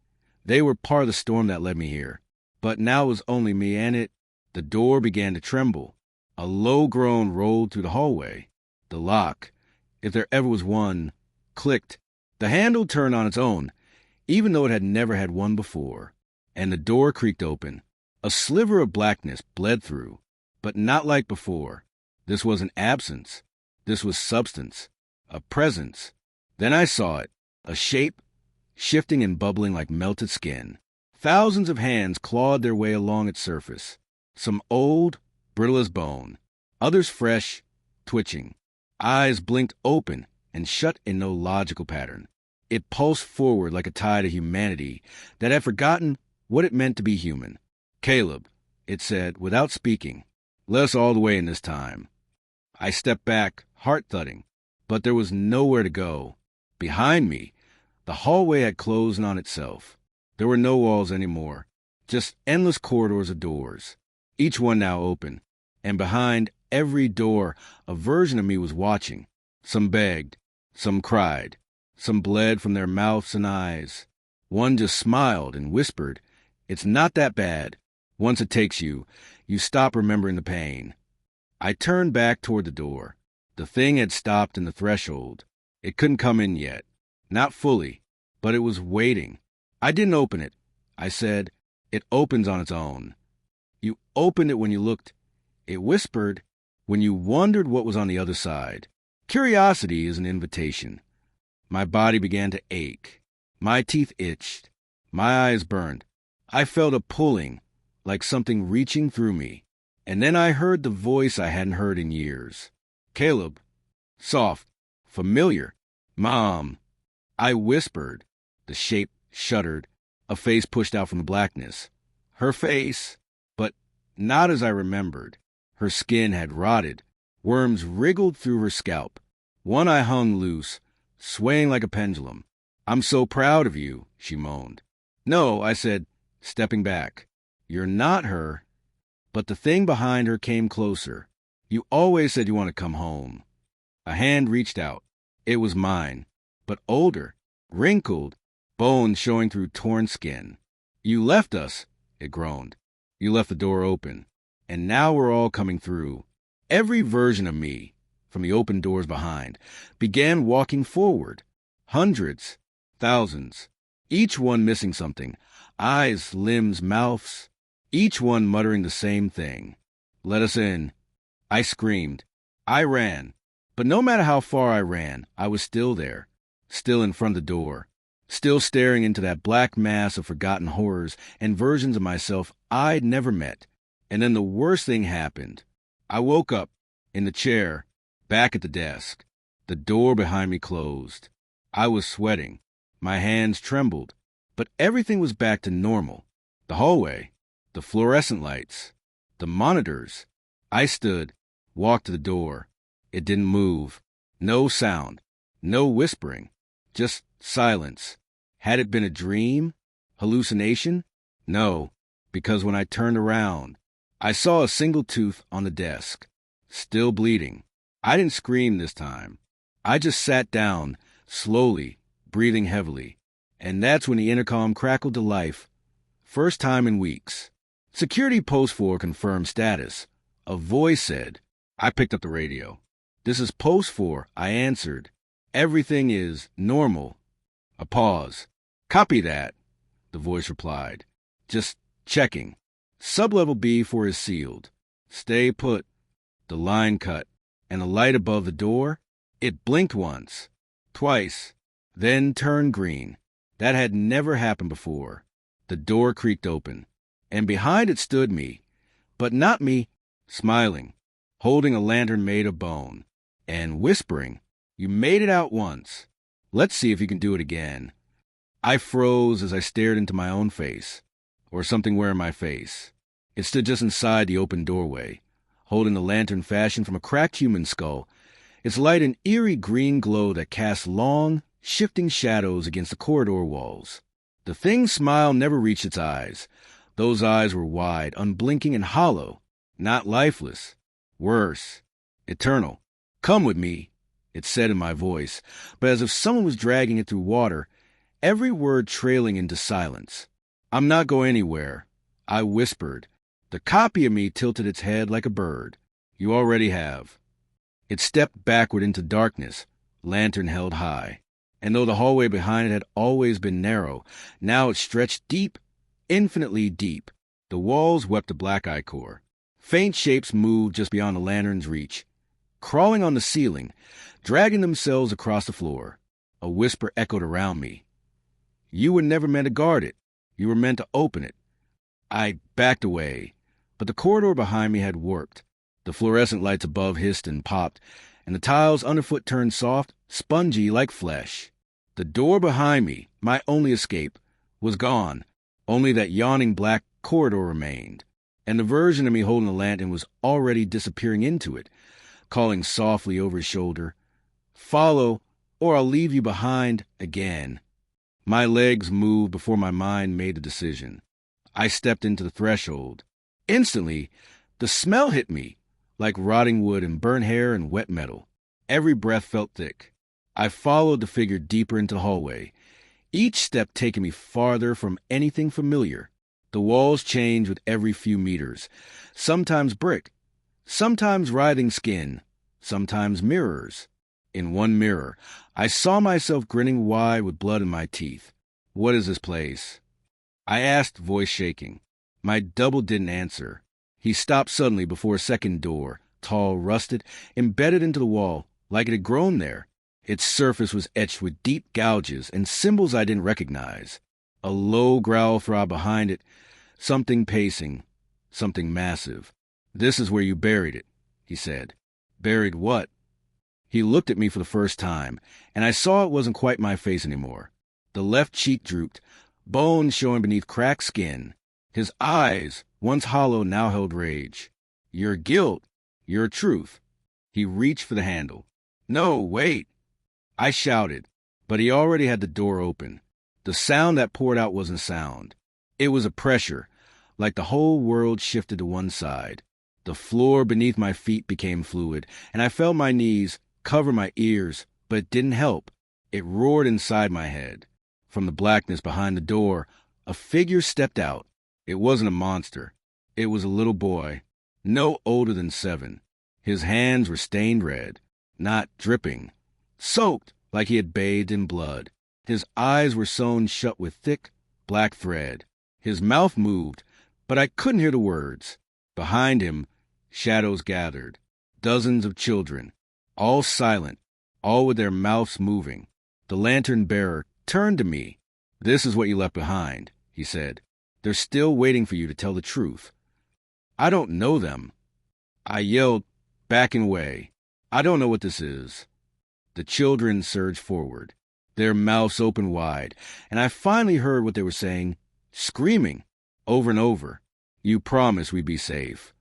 they were part of the storm that led me here. But now it was only me and it. The door began to tremble. A low groan rolled through the hallway. The lock, if there ever was one, clicked. The handle turned on its own, even though it had never had one before. And the door creaked open. A sliver of blackness bled through, but not like before. This was an absence. This was substance, a presence. Then I saw it, a shape, shifting and bubbling like melted skin. Thousands of hands clawed their way along its surface, some old, brittle as bone, others fresh, twitching. Eyes blinked open and shut in no logical pattern. It pulsed forward like a tide of humanity that had forgotten what it meant to be human. "Caleb," it said, without speaking, "let us all the way in this time." I stepped back, heart thudding, but there was nowhere to go. Behind me, the hallway had closed in on itself. There were no walls anymore, just endless corridors of doors, each one now open, and behind every door a version of me was watching. Some begged, some cried, some bled from their mouths and eyes. One just smiled and whispered, "It's not that bad. Once it takes you, you stop remembering the pain." I turned back toward the door. The thing had stopped in the threshold. It couldn't come in yet. Not fully, but it was waiting. I didn't open it. I said, "It opens on its own." "You opened it when you looked," it whispered, "when you wondered what was on the other side." Curiosity is an invitation. My body began to ache. My teeth itched. My eyes burned. I felt a pulling, like something reaching through me. And then I heard the voice I hadn't heard in years. "Caleb." Soft. Familiar. "Mom." I whispered. The shape shuddered. A face pushed out from the blackness. Her face, but not as I remembered. Her skin had rotted. Worms wriggled through her scalp. One eye hung loose, swaying like a pendulum. "I'm so proud of you," she moaned. "No," I said, stepping back. "You're not her." But the thing behind her came closer. "You always said you want to come home." A hand reached out. It was mine, but older, wrinkled, bones showing through torn skin. "You left us," it groaned. "You left the door open. And now we're all coming through." Every version of me, from the open doors behind, began walking forward. Hundreds, thousands, each one missing something. Eyes, limbs, mouths, each one muttering the same thing. "Let us in." I screamed. I ran. But no matter how far I ran, I was still there, still in front of the door, still staring into that black mass of forgotten horrors and versions of myself I'd never met. And then the worst thing happened. I woke up, in the chair, back at the desk. The door behind me closed. I was sweating. My hands trembled. But everything was back to normal. The hallway, the fluorescent lights, the monitors. I stood, walked to the door. It didn't move. No sound. No whispering. Just silence. Had it been a dream? Hallucination? No, because when I turned around, I saw a single tooth on the desk, still bleeding. I didn't scream this time. I just sat down, slowly, breathing heavily. And that's when the intercom crackled to life. First time in weeks. Security Post 4 confirmed status. A voice said. I picked up the radio. "This is Post 4, I answered. "Everything is normal." A pause. "Copy that," the voice replied. "Just checking. Sublevel B4 is sealed. Stay put." The line cut, and the light above the door, it blinked once, twice, then turned green. That had never happened before. The door creaked open, and behind it stood me, but not me, smiling, holding a lantern made of bone, and whispering, "You made it out once. Let's see if you can do it again." I froze as I stared into my own face, or something wearing my face. It stood just inside the open doorway, holding the lantern fashioned from a cracked human skull, its light an eerie green glow that cast long, shifting shadows against the corridor walls. The thing's smile never reached its eyes. Those eyes were wide, unblinking, and hollow, not lifeless. Worse, eternal. "Come with me," it said in my voice, but as if someone was dragging it through water, every word trailing into silence. "I'm not going anywhere," I whispered. The copy of me tilted its head like a bird. "You already have." It stepped backward into darkness, lantern held high. And though the hallway behind it had always been narrow, now it stretched deep, infinitely deep. The walls wept a black ichor. Faint shapes moved just beyond the lantern's reach. crawling on the ceiling, dragging themselves across the floor. A whisper echoed around me. You were never meant to guard it. You were meant to open it. I backed away, but the corridor behind me had warped. The fluorescent lights above hissed and popped, and the tiles underfoot turned soft, spongy like flesh. The door behind me, my only escape, was gone. Only that yawning black corridor remained, and the version of me holding the lantern was already disappearing into it, calling softly over his shoulder, "Follow, or I'll leave you behind again." My legs moved before my mind made a decision. I stepped into the threshold. Instantly, the smell hit me, like rotting wood and burnt hair and wet metal. Every breath felt thick. I followed the figure deeper into the hallway, each step taking me farther from anything familiar. The walls changed with every few meters, sometimes brick, sometimes writhing skin, sometimes mirrors. In one mirror, I saw myself grinning wide with blood in my teeth. What is this place? I asked, voice shaking. My double didn't answer. He stopped suddenly before a second door, tall, rusted, embedded into the wall, like it had grown there. Its surface was etched with deep gouges and symbols I didn't recognize. A low growl throbbed behind it, something pacing, something massive. This is where you buried it, he said. Buried what? He looked at me for the first time, and I saw it wasn't quite my face anymore. The left cheek drooped, bones showing beneath cracked skin. His eyes, once hollow, now held rage. Your guilt, your truth. He reached for the handle. No, wait! I shouted, but he already had the door open. The sound that poured out wasn't sound. It was a pressure, like the whole world shifted to one side. The floor beneath my feet became fluid, and I felt my knees cover my ears, but it didn't help. It roared inside my head. From the blackness behind the door, a figure stepped out. It wasn't a monster. It was a little boy, no older than 7. His hands were stained red, not dripping, soaked like he had bathed in blood. His eyes were sewn shut with thick, black thread. His mouth moved, but I couldn't hear the words. Behind him, shadows gathered. Dozens of children, all silent, all with their mouths moving. The lantern bearer turned to me. This is what you left behind, he said. They're still waiting for you to tell the truth. I don't know them. I yelled, backing away. I don't know what this is. The children surged forward, their mouths open wide, and I finally heard what they were saying, screaming, over and over. You promised we'd be safe.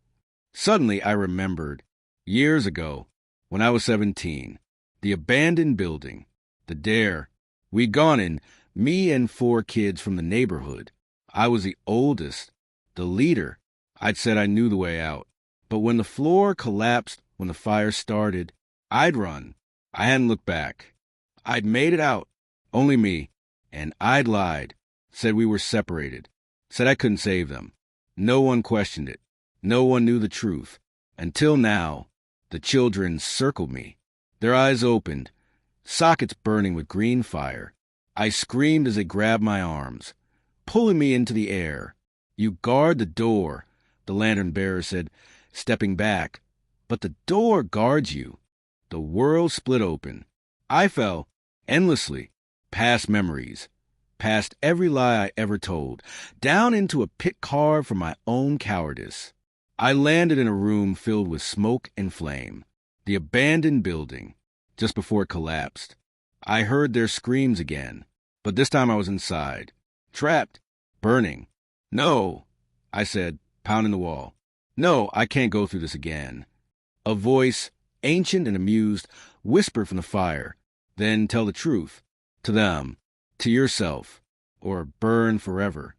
Suddenly I remembered, years ago, when I was 17, the abandoned building, the dare. We'd gone in, me and 4 kids from the neighborhood. I was the oldest, the leader. I'd said I knew the way out. But when the floor collapsed, when the fire started, I'd run. I hadn't looked back. I'd made it out, only me, and I'd lied, said we were separated, said I couldn't save them. No one questioned it. No one knew the truth. Until now, the children circled me. Their eyes opened, sockets burning with green fire. I screamed as they grabbed my arms, pulling me into the air. You guard the door, the lantern bearer said, stepping back. But the door guards you. The world split open. I fell, endlessly, past memories, past every lie I ever told, down into a pit carved from my own cowardice. I landed in a room filled with smoke and flame, the abandoned building, just before it collapsed. I heard their screams again, but this time I was inside, trapped, burning. No, I said, pounding the wall. No, I can't go through this again. A voice, ancient and amused, whispered from the fire, then tell the truth, to them, to yourself, or burn forever.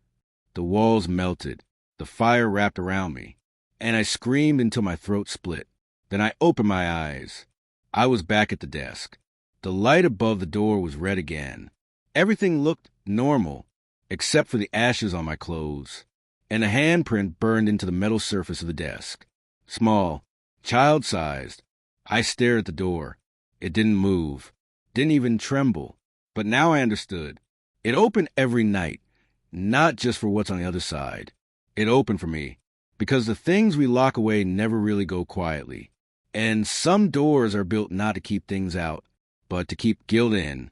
The walls melted, the fire wrapped around me, and I screamed until my throat split. Then I opened my eyes. I was back at the desk. The light above the door was red again. Everything looked normal, except for the ashes on my clothes, and a handprint burned into the metal surface of the desk. Small, child-sized. I stared at the door. It didn't move, didn't even tremble. But now I understood. It opened every night, not just for what's on the other side. It opened for me, because the things we lock away never really go quietly. And some doors are built not to keep things out, but to keep guilt in.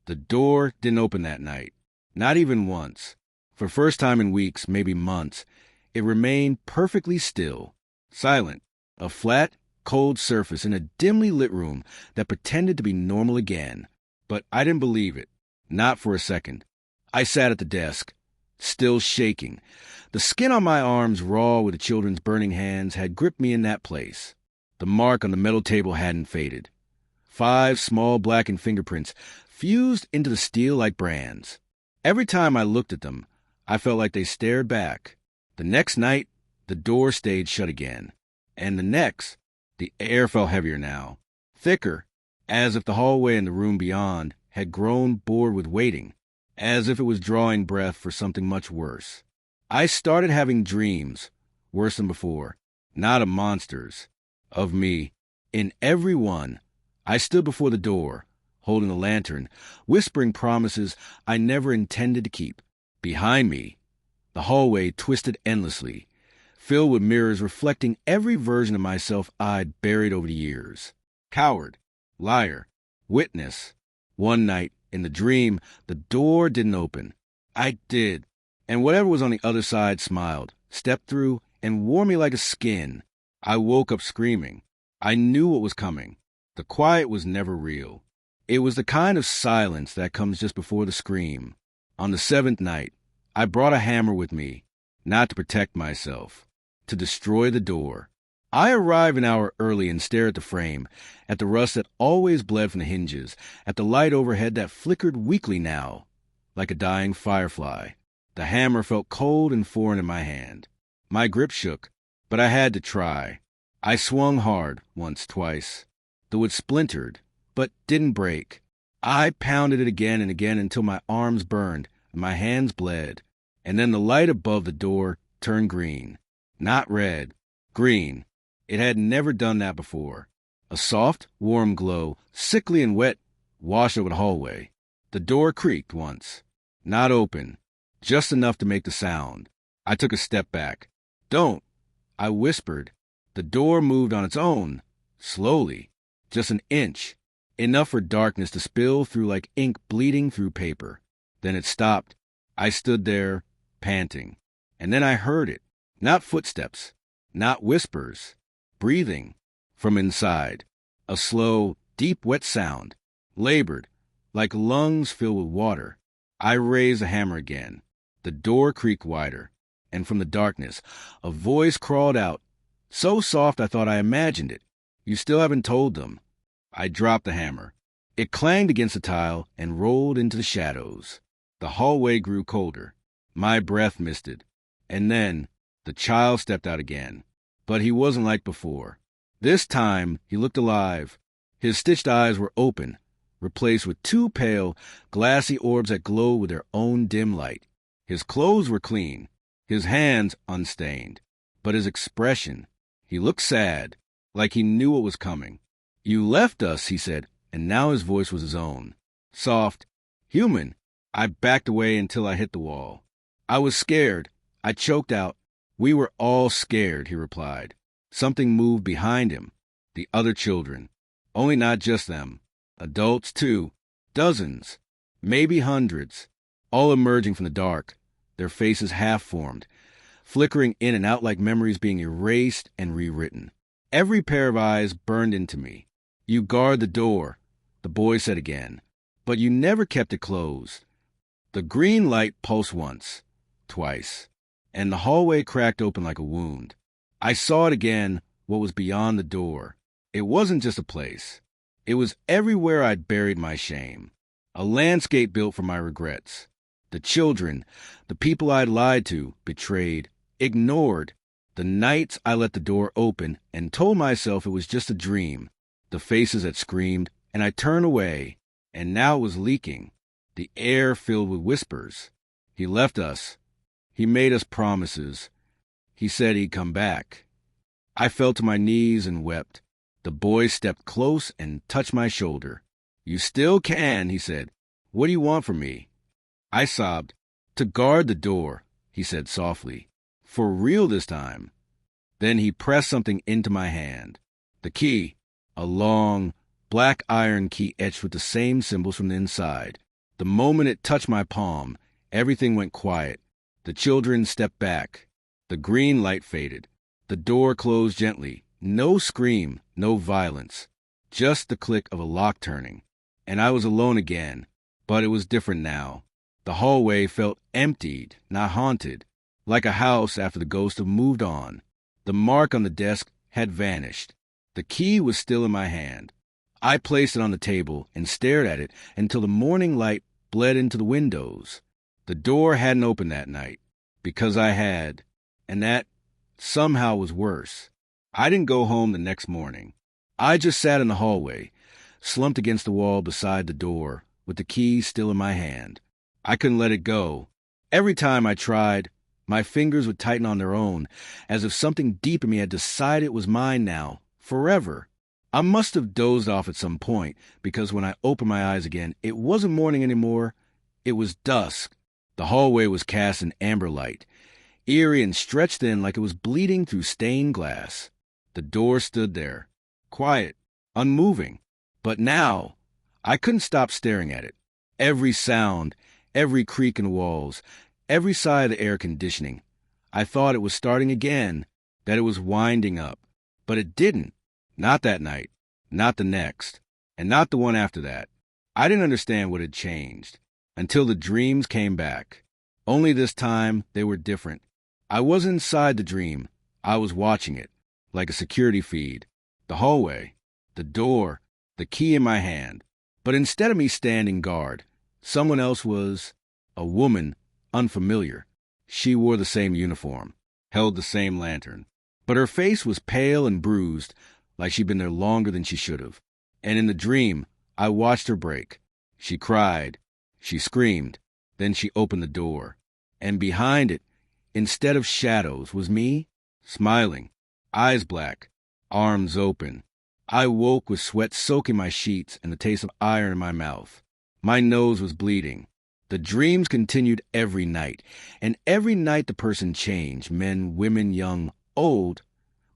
The door didn't open that night. Not even once. For the first time in weeks, maybe months, it remained perfectly still, silent, a flat, cold surface in a dimly lit room that pretended to be normal again. But I didn't believe it, not for a second. I sat at the desk, still shaking. The skin on my arms, raw with the children's burning hands, had gripped me in that place. The mark on the metal table hadn't faded. 5 small blackened fingerprints fused into the steel like brands. Every time I looked at them, I felt like they stared back. The next night, the door stayed shut again. And the next, the air felt heavier now, thicker, as if the hallway and the room beyond had grown bored with waiting, as if it was drawing breath for something much worse. I started having dreams, worse than before, not of monsters, of me. In every one, I stood before the door, holding a lantern, whispering promises I never intended to keep. Behind me, the hallway twisted endlessly, filled with mirrors reflecting every version of myself I'd buried over the years. Coward, liar, witness. One night, in the dream, the door didn't open. I did, and whatever was on the other side smiled, stepped through, and wore me like a skin. I woke up screaming. I knew what was coming. The quiet was never real. It was the kind of silence that comes just before the scream. On the 7th night, I brought a hammer with me, not to protect myself, to destroy the door. I arrived an hour early and stared at the frame, at the rust that always bled from the hinges, at the light overhead that flickered weakly now, like a dying firefly. The hammer felt cold and foreign in my hand. My grip shook, but I had to try. I swung hard, once, twice. The wood splintered, but didn't break. I pounded it again and again until my arms burned and my hands bled. And then the light above the door turned green. Not red, green. It had never done that before. A soft, warm glow, sickly and wet, washed over the hallway. The door creaked once. Not open, just enough to make the sound. I took a step back. "Don't," I whispered. The door moved on its own, slowly, just an inch, enough for darkness to spill through like ink bleeding through paper. Then it stopped. I stood there, panting. And then I heard it. Not footsteps, not whispers. Breathing from inside. A slow, deep, wet sound. Labored, like lungs filled with water. I raised the hammer again. The door creaked wider. And from the darkness, a voice crawled out. So soft I thought I imagined it. "You still haven't told them." I dropped the hammer. It clanged against the tile and rolled into the shadows. The hallway grew colder. My breath misted. And then the child stepped out again. But he wasn't like before. This time he looked alive. His stitched eyes were open, replaced with 2 pale, glassy orbs that glowed with their own dim light. His clothes were clean, his hands unstained. But his expression, he looked sad, like he knew what was coming. "You left us," he said, and now his voice was his own. Soft, human. I backed away until I hit the wall. I was scared. I choked out. "We were all scared," he replied. Something moved behind him. The other children. Only not just them. Adults, too. Dozens. Maybe hundreds. All emerging from the dark. Their faces half-formed, flickering in and out like memories being erased and rewritten. Every pair of eyes burned into me. "You guard the door," the boy said again. "But you never kept it closed." The green light pulsed once, twice, and the hallway cracked open like a wound. I saw it again, what was beyond the door. It wasn't just a place. It was everywhere I'd buried my shame. A landscape built for my regrets. The children, the people I'd lied to, betrayed, ignored. The nights I let the door open and told myself it was just a dream. The faces that screamed, and I turned away, and now it was leaking. The air filled with whispers. He left us. He made us promises. He said he'd come back. I fell to my knees and wept. The boy stepped close and touched my shoulder. "You still can," he said. "What do you want from me?" I sobbed. "To guard the door," he said softly. "For real this time." Then he pressed something into my hand. The key, a long, black iron key etched with the same symbols from the inside. The moment it touched my palm, everything went quiet. The children stepped back. The green light faded. The door closed gently. No scream, no violence. Just the click of a lock turning. And I was alone again. But it was different now. The hallway felt emptied, not haunted, like a house after the ghost had moved on. The mark on the desk had vanished. The key was still in my hand. I placed it on the table and stared at it until the morning light bled into the windows. The door hadn't opened that night, because I had, and that somehow was worse. I didn't go home the next morning. I just sat in the hallway, slumped against the wall beside the door, with the key still in my hand. I couldn't let it go. Every time I tried, my fingers would tighten on their own, as if something deep in me had decided it was mine now, forever. I must have dozed off at some point, because when I opened my eyes again, it wasn't morning anymore. It was dusk. The hallway was cast in amber light, eerie and stretched thin like it was bleeding through stained glass. The door stood there, quiet, unmoving. But now, I couldn't stop staring at it. Every sound, every creak in the walls, every sigh of the air conditioning. I thought it was starting again, that it was winding up. But it didn't. Not that night, not the next, and not the one after that. I didn't understand what had changed, until the dreams came back. Only this time, they were different. I wasn't inside the dream. I was watching it, like a security feed. The hallway, the door, the key in my hand. But instead of me standing guard, someone else was a woman, unfamiliar. She wore the same uniform, held the same lantern. But her face was pale and bruised, like she'd been there longer than she should have. And in the dream, I watched her break. She cried. She screamed. Then she opened the door. And behind it, instead of shadows, was me, smiling, eyes black, arms open. I woke with sweat soaking my sheets and the taste of iron in my mouth. My nose was bleeding. The dreams continued every night, and every night the person changed, men, women, young, old,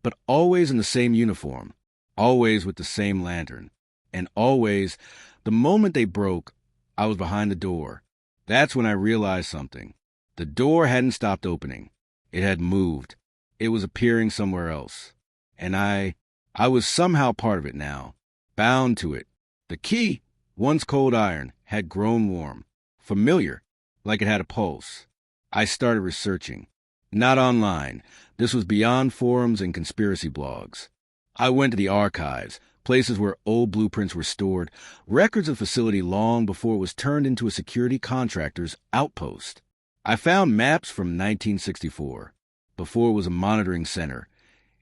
but always in the same uniform, always with the same lantern, and always, the moment they broke, I was behind the door. That's when I realized something. The door hadn't stopped opening. It had moved. It was appearing somewhere else. And I was somehow part of it now, bound to it. The key, once cold iron, had grown warm, familiar, like it had a pulse. I started researching. Not online. This was beyond forums and conspiracy blogs. I went to the archives, places where old blueprints were stored, records of the facility long before it was turned into a security contractor's outpost. I found maps from 1964. Before it was a monitoring center.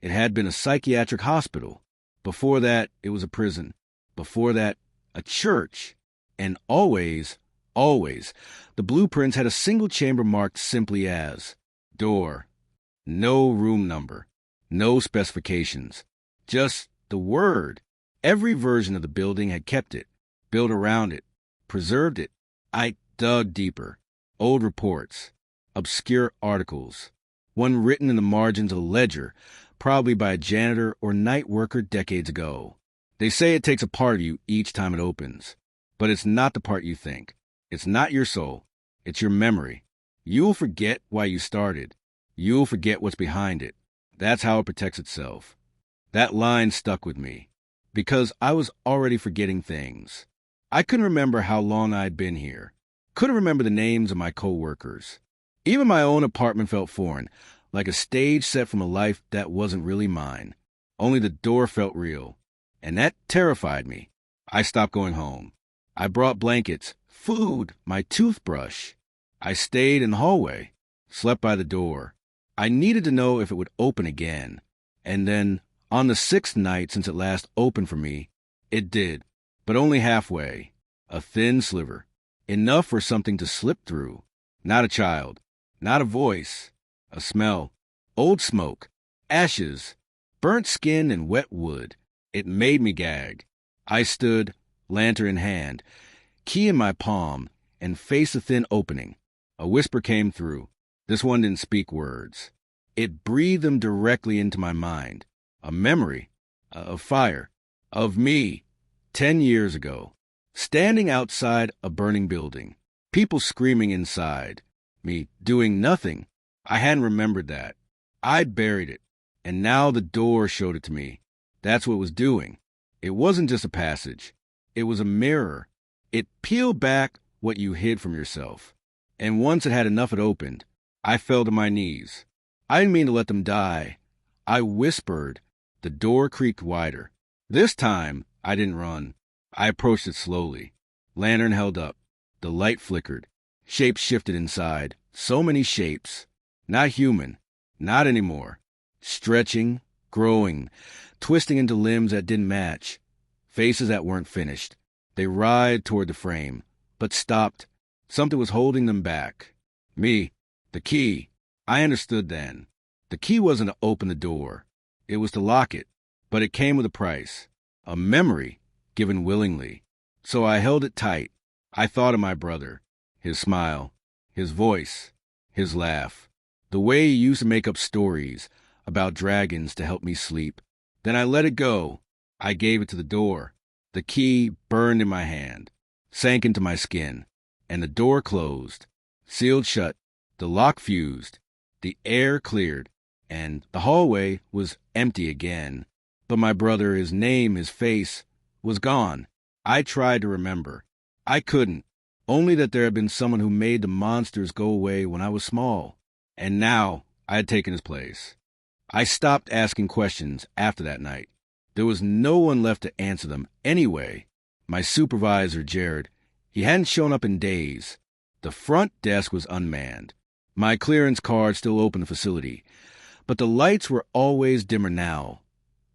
It had been a psychiatric hospital. Before that, it was a prison. Before that, a church. And always, the blueprints had a single chamber marked simply as door. No room number. No specifications. Just the word. Every version of the building had kept it, built around it, preserved it. I dug deeper. Old reports. Obscure articles. One written in the margins of a ledger, probably by a janitor or night worker decades ago. They say it takes a part of you each time it opens. But it's not the part you think. It's not your soul. It's your memory. You'll forget why you started. You'll forget what's behind it. That's how it protects itself. That line stuck with me, because I was already forgetting things. I couldn't remember how long I'd been here. Couldn't remember the names of my co-workers. Even my own apartment felt foreign, like a stage set from a life that wasn't really mine. Only the door felt real, and that terrified me. I stopped going home. I brought blankets, food, my toothbrush. I stayed in the hallway, slept by the door. I needed to know if it would open again. And then, on the 6th night since it last opened for me, it did, but only halfway. A thin sliver. Enough for something to slip through. Not a child. Not a voice. A smell. Old smoke. Ashes. Burnt skin and wet wood. It made me gag. I stood, lantern in hand, key in my palm, and faced the thin opening. A whisper came through. This one didn't speak words. It breathed them directly into my mind. A memory. of fire, of me, 10 years ago, standing outside a burning building, people screaming inside, me doing nothing. I hadn't remembered that. I'd buried it, and now the door showed it to me. That's what it was doing. It wasn't just a passage. It was a mirror. It peeled back what you hid from yourself. And once it had enough, it opened. I fell to my knees. I didn't mean to let them die. I whispered. The door creaked wider. This time, I didn't run. I approached it slowly. Lantern held up. The light flickered. Shapes shifted inside. So many shapes. Not human. Not anymore. Stretching, growing, twisting into limbs that didn't match. Faces that weren't finished. They writhed toward the frame, but stopped. Something was holding them back. Me. The key. I understood then. The key wasn't to open the door. It was to lock it. But it came with a price. A memory, given willingly. So I held it tight. I thought of my brother. His smile. His voice. His laugh. The way he used to make up stories about dragons to help me sleep. Then I let it go. I gave it to the door. The key burned in my hand, sank into my skin, and the door closed, sealed shut. The lock fused. The air cleared, and the hallway was empty again. But my brother, his name, his face, was gone. I tried to remember. I couldn't. Only that there had been someone who made the monsters go away when I was small. And now I had taken his place. I stopped asking questions after that night. There was no one left to answer them anyway. My supervisor, Jared, he hadn't shown up in days. The front desk was unmanned. My clearance card still opened the facility. But the lights were always dimmer now.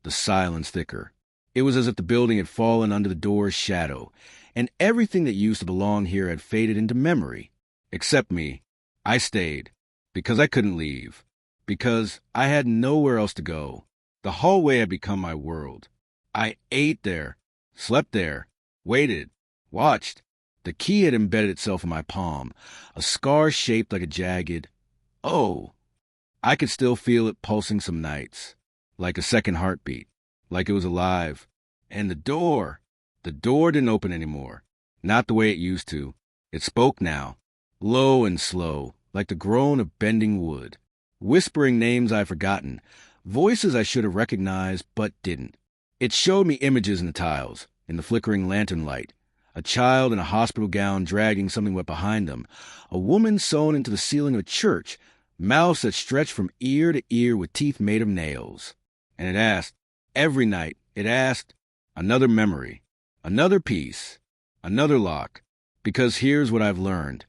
The silence thicker. It was as if the building had fallen under the door's shadow, and everything that used to belong here had faded into memory. Except me. I stayed. Because I couldn't leave. Because I had nowhere else to go. The hallway had become my world. I ate there, slept there, waited, watched. The key had embedded itself in my palm, a scar shaped like a jagged... Oh! I could still feel it pulsing some nights, like a second heartbeat, like it was alive. And the door didn't open anymore. Not the way it used to. It spoke now, low and slow, like the groan of bending wood, whispering names I'd forgotten, voices I should have recognized but didn't. It showed me images in the tiles, in the flickering lantern light. A child in a hospital gown dragging something wet behind them. A woman sewn into the ceiling of a church, mouths that stretched from ear to ear with teeth made of nails. And it asked, every night, it asked, another memory, another piece, another lock. Because here's what I've learned.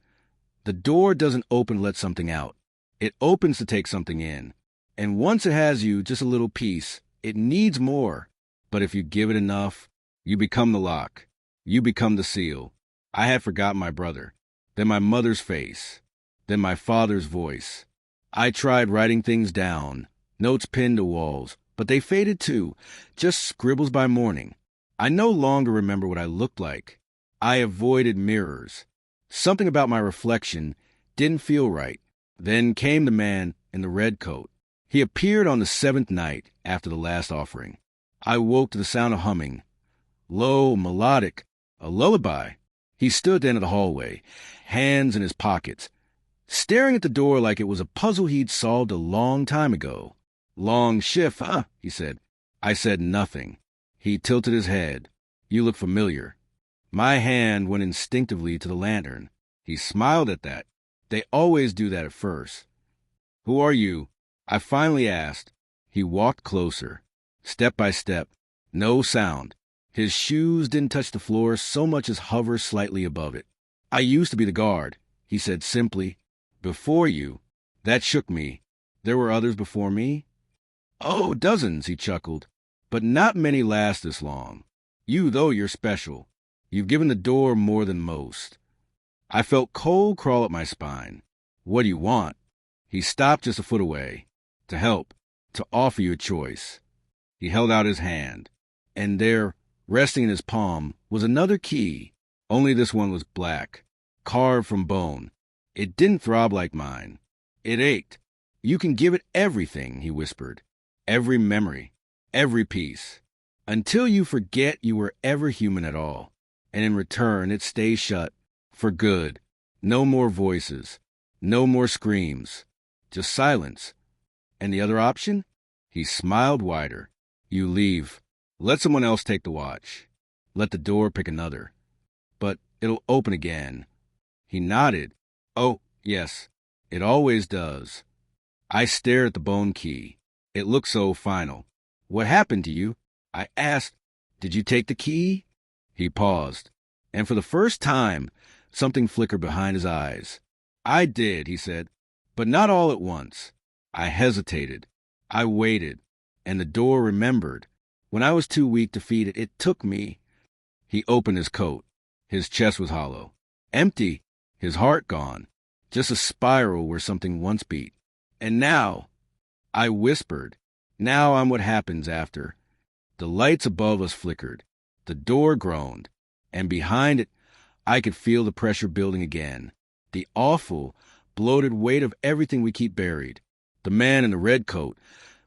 The door doesn't open to let something out. It opens to take something in. And once it has you just a little piece, it needs more. But if you give it enough, you become the lock. You become the seal. I had forgotten my brother, then my mother's face, then my father's voice. I tried writing things down, notes pinned to walls, but they faded too, just scribbles by morning. I no longer remember what I looked like. I avoided mirrors. Something about my reflection didn't feel right. Then came the man in the red coat. He appeared on the 7th night after the last offering. I woke to the sound of humming. Low, melodic, a lullaby. He stood at the end of the hallway, hands in his pockets, staring at the door like it was a puzzle he'd solved a long time ago. Long shift, huh? He said. I said nothing. He tilted his head. You look familiar. My hand went instinctively to the lantern. He smiled at that. They always do that at first. Who are you? I finally asked. He walked closer, step by step, no sound. His shoes didn't touch the floor so much as hover slightly above it. I used to be the guard, he said simply. Before you. That shook me. There were others before me? Oh, dozens, he chuckled. But not many last this long. You, though, you're special. You've given the door more than most. I felt cold crawl up my spine. What do you want? He stopped just a foot away. To help. To offer you a choice. He held out his hand. And there, resting in his palm, was another key. Only this one was black, carved from bone. It didn't throb like mine. It ached. You can give it everything, he whispered. Every memory. Every piece. until you forget you were ever human at all. And in return, it stays shut for good. No more voices, no more screams, just silence. And the other option? He smiled wider. You leave. Let someone else take the watch. Let the door pick another. But it'll open again. He nodded. Oh, yes, it always does. I stared at the bone key. It looked so final. What happened to you? I asked. Did you take the key? He paused, and for the first time, something flickered behind his eyes. I did, he said, but not all at once. I hesitated. I waited, and the door remembered. When I was too weak to feed it, it took me. He opened his coat. His chest was hollow. Empty. His heart gone. Just a spiral where something once beat. And now, I whispered, now I'm what happens after. The lights above us flickered. The door groaned. And behind it, I could feel the pressure building again. The awful, bloated weight of everything we keep buried. The man in the red coat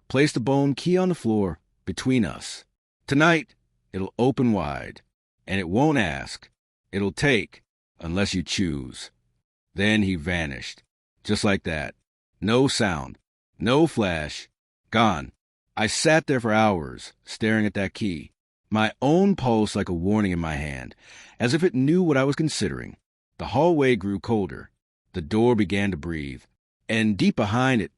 placed the bone key on the floor between us. Tonight, it'll open wide. And it won't ask. It'll take, unless you choose. Then he vanished. Just like that. No sound. No flash. Gone. I sat there for hours, staring at that key. My own pulse like a warning in my hand, as if it knew what I was considering. The hallway grew colder. The door began to breathe. And deep behind it,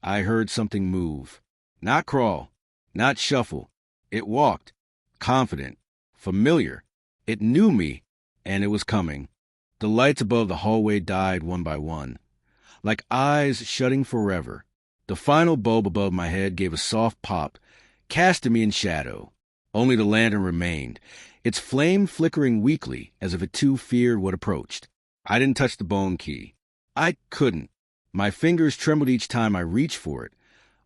I heard something move. Not crawl. Not shuffle. It walked. Confident. Familiar. It knew me, and it was coming. The lights above the hallway died one by one, like eyes shutting forever. The final bulb above my head gave a soft pop, casting me in shadow. Only the lantern remained, its flame flickering weakly as if it too feared what approached. I didn't touch the bone key. I couldn't. My fingers trembled each time I reached for it,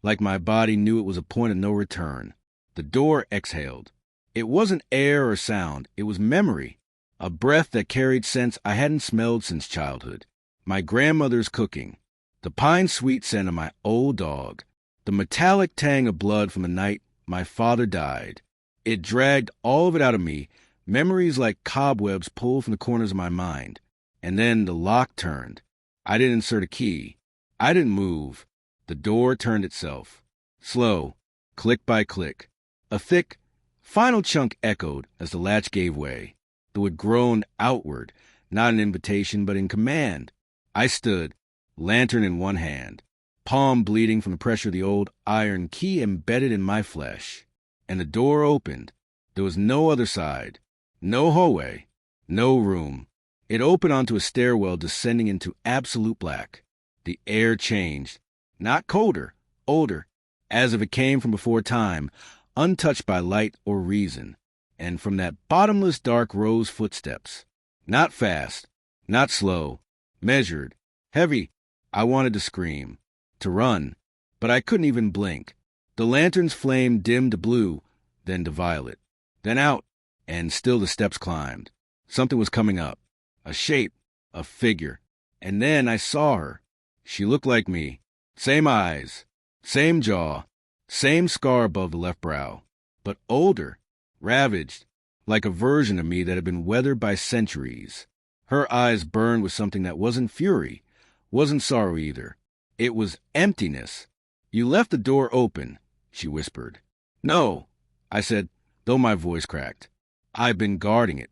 like my body knew it was a point of no return. The door exhaled. It wasn't air or sound, it was memory, a breath that carried scents I hadn't smelled since childhood. My grandmother's cooking, the pine-sweet scent of my old dog, the metallic tang of blood from the night my father died. It dragged all of it out of me, memories like cobwebs pulled from the corners of my mind. And then the lock turned. I didn't insert a key. I didn't move. The door turned itself. Slow, click by click. A thick, final chunk echoed as the latch gave way, though it groaned outward, not in invitation but in command. I stood, lantern in one hand, palm bleeding from the pressure of the old iron key embedded in my flesh. And the door opened. There was no other side, no hallway, no room. It opened onto a stairwell descending into absolute black. The air changed, not colder, older, as if it came from before time, untouched by light or reason, and from that bottomless dark rose footsteps. Not fast, not slow, measured, heavy. I wanted to scream, to run, but I couldn't even blink. The lantern's flame dimmed to blue, then to violet, then out, and still the steps climbed. Something was coming up, a shape, a figure, and then I saw her. She looked like me, same eyes, same jaw, same scar above the left brow, but older, ravaged, like a version of me that had been weathered by centuries. Her eyes burned with something that wasn't fury, wasn't sorrow either. It was emptiness. You left the door open, she whispered. No, I said, though my voice cracked. I've been guarding it.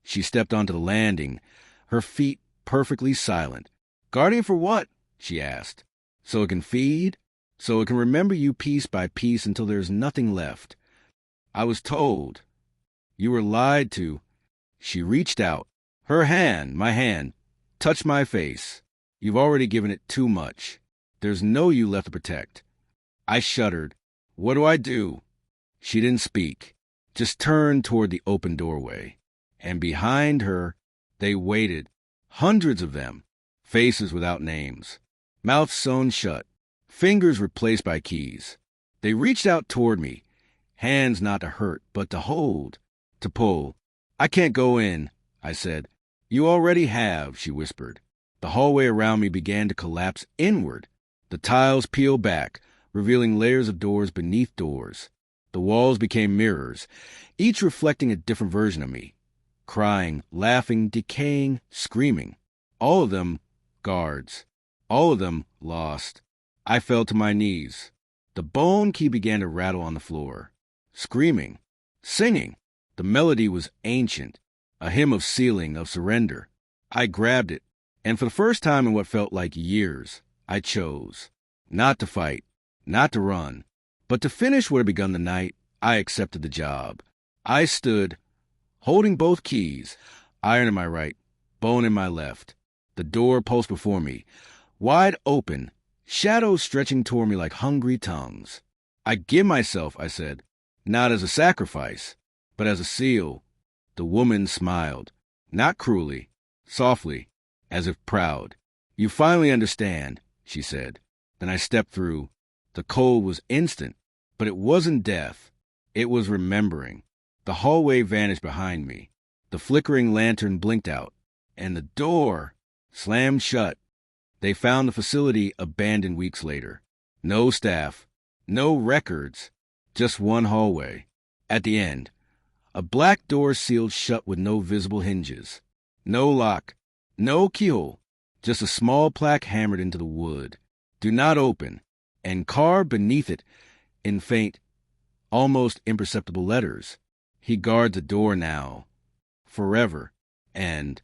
She stepped onto the landing, her feet perfectly silent. Guarding it for what? She asked. So it can feed? So it can remember you piece by piece until there's nothing left. I was told. You were lied to. She reached out. Her hand, my hand, touched my face. You've already given it too much. There's no you left to protect. I shuddered. What do I do? She didn't speak, just turned toward the open doorway. And behind her, they waited, hundreds of them, faces without names, mouths sewn shut, fingers replaced by keys. They reached out toward me, hands not to hurt, but to hold, to pull. I can't go in, I said. You already have, she whispered. The hallway around me began to collapse inward. The tiles peeled back, revealing layers of doors beneath doors. The walls became mirrors, each reflecting a different version of me. Crying, laughing, decaying, screaming. All of them guards. All of them lost. I fell to my knees. The bone key began to rattle on the floor. Screaming. Singing. The melody was ancient. A hymn of sealing, of surrender. I grabbed it, and for the first time in what felt like years, I chose. Not to fight. Not to run. But to finish what had begun the night, I accepted the job. I stood, holding both keys, iron in my right, bone in my left, the door post before me, wide open, shadows stretching toward me like hungry tongues. I give myself, I said, not as a sacrifice, but as a seal. The woman smiled, not cruelly, softly, as if proud. You finally understand, she said. Then I stepped through. The cold was instant, but it wasn't death. It was remembering. The hallway vanished behind me. The flickering lantern blinked out, and the door slammed shut. They found the facility abandoned weeks later. No staff, no records, just one hallway. At the end, a black door sealed shut with no visible hinges. No lock, no keyhole, just a small plaque hammered into the wood. Do not open, and carved beneath it in faint, almost imperceptible letters. He guards the door now, forever, and